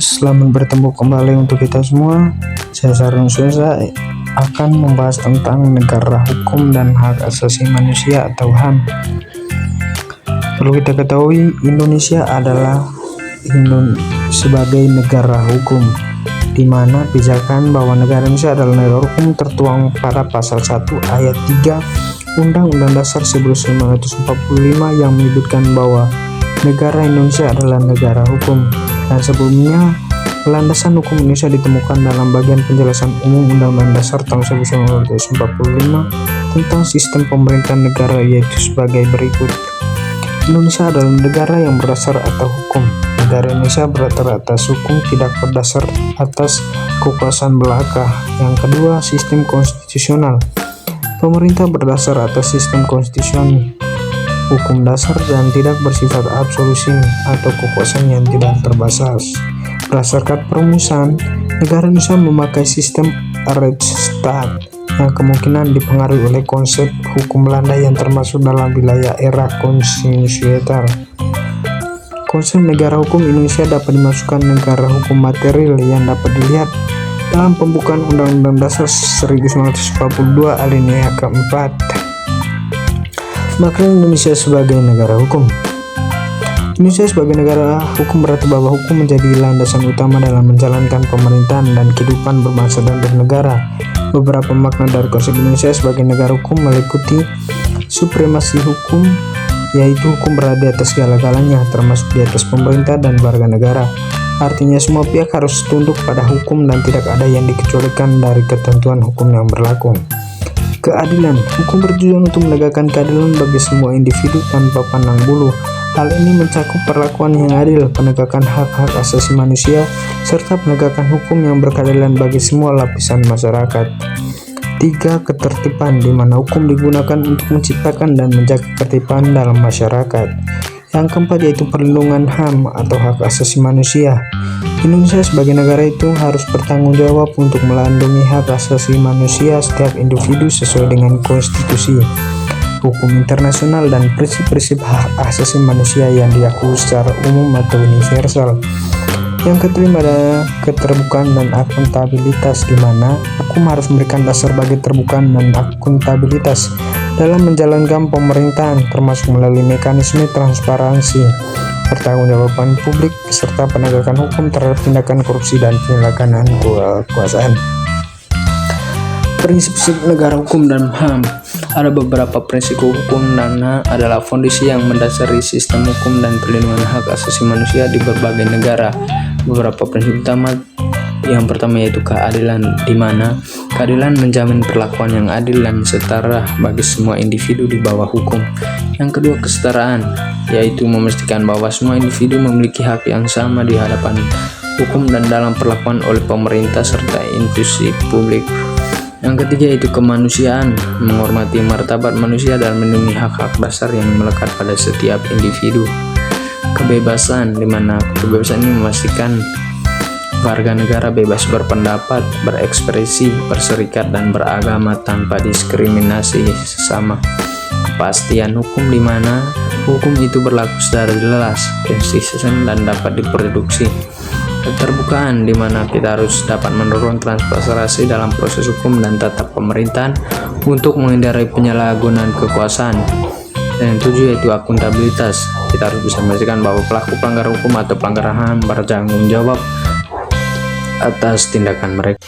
Selamat bertemu kembali untuk kita semua. Saya Sarun Suesa akan membahas tentang negara hukum dan hak asasi manusia atau HAM. Perlu kita ketahui, Indonesia adalah sebagai negara hukum, di mana pijakan bahwa negara Indonesia adalah negara hukum tertuang pada pasal 1 ayat 3 Undang-Undang Dasar 1945 yang menyebutkan bahwa negara Indonesia adalah negara hukum. Dan sebelumnya, landasan hukum Indonesia ditemukan dalam bagian penjelasan umum Undang-Undang Dasar tahun 1945 tentang sistem pemerintahan negara, yaitu sebagai berikut. Indonesia adalah negara yang berdasar atas hukum. Negara Indonesia berdasar atas hukum, tidak berdasar atas kekuasaan belaka. Yang kedua, sistem konstitusional. Pemerintah berdasar atas sistem konstitusional, hukum dasar, dan tidak bersifat absolusi atau kekuasaan yang tidak terbatas. Berdasarkan perumusan, negara Indonesia memakai sistem Rechtsstaat yang kemungkinan dipengaruhi oleh konsep hukum Belanda yang termasuk dalam wilayah era konstitusional. Konsep negara hukum Indonesia dapat dimasukkan negara hukum material yang dapat dilihat dalam pembukaan Undang-Undang Dasar 1942 alinea keempat. Makna Indonesia sebagai negara hukum. Indonesia sebagai negara hukum berarti bahwa hukum menjadi landasan utama dalam menjalankan pemerintahan dan kehidupan berbangsa dan bernegara. Beberapa makna dari konsep Indonesia sebagai negara hukum meliputi supremasi hukum, yaitu hukum berada di atas segala-galanya, termasuk di atas pemerintah dan warga negara. Artinya semua pihak harus tunduk pada hukum dan tidak ada yang dikecualikan dari ketentuan hukum yang berlaku. Keadilan. Hukum bertujuan untuk menegakkan keadilan bagi semua individu tanpa pandang bulu. Hal ini mencakup perlakuan yang adil, penegakan hak-hak asasi manusia, serta penegakan hukum yang berkeadilan bagi semua lapisan masyarakat. 3. Ketertiban, di mana hukum digunakan untuk menciptakan dan menjaga ketertiban dalam masyarakat. Yang keempat yaitu perlindungan HAM atau hak asasi manusia. Indonesia sebagai negara itu harus bertanggung jawab untuk melindungi hak asasi manusia setiap individu sesuai dengan konstitusi, hukum internasional, dan prinsip-prinsip hak asasi manusia yang diakui secara umum atau universal. Yang kelima adalah keterbukaan dan akuntabilitas, di mana hukum harus memberikan dasar bagi keterbukaan dan akuntabilitas dalam menjalankan pemerintahan, termasuk melalui mekanisme transparansi, pertanggungjawaban publik, serta penegakan hukum terhadap tindakan korupsi dan penyalahgunaan kekuasaan. Prinsip negara hukum dan HAM. Ada beberapa prinsip hukum dan HAM adalah fondasi yang mendasari sistem hukum dan perlindungan hak asasi manusia di berbagai negara. Beberapa prinsip utama, yang pertama yaitu keadilan, di mana keadilan menjamin perlakuan yang adil dan setara bagi semua individu di bawah hukum. Yang kedua, kesetaraan, yaitu memastikan bahwa semua individu memiliki hak yang sama di hadapan hukum dan dalam perlakuan oleh pemerintah serta institusi publik. Yang ketiga yaitu kemanusiaan, menghormati martabat manusia dan melindungi hak-hak dasar yang melekat pada setiap individu. Kebebasan, di mana kebebasan ini memastikan warga negara bebas berpendapat, berekspresi, berserikat, dan beragama tanpa diskriminasi sesama. Kepastian hukum, di mana hukum itu berlaku secara jelas, konsisten, dan dapat diproduksi. Keterbukaan, di mana kita harus dapat mendorong transparansi dalam proses hukum dan tata pemerintahan untuk menghindari penyalahgunaan kekuasaan. Dan yang tujuh yaitu akuntabilitas. Kita harus bisa memastikan bahwa pelaku pelanggaran hukum atau pelanggaran HAM bertanggung jawab atas tindakan mereka.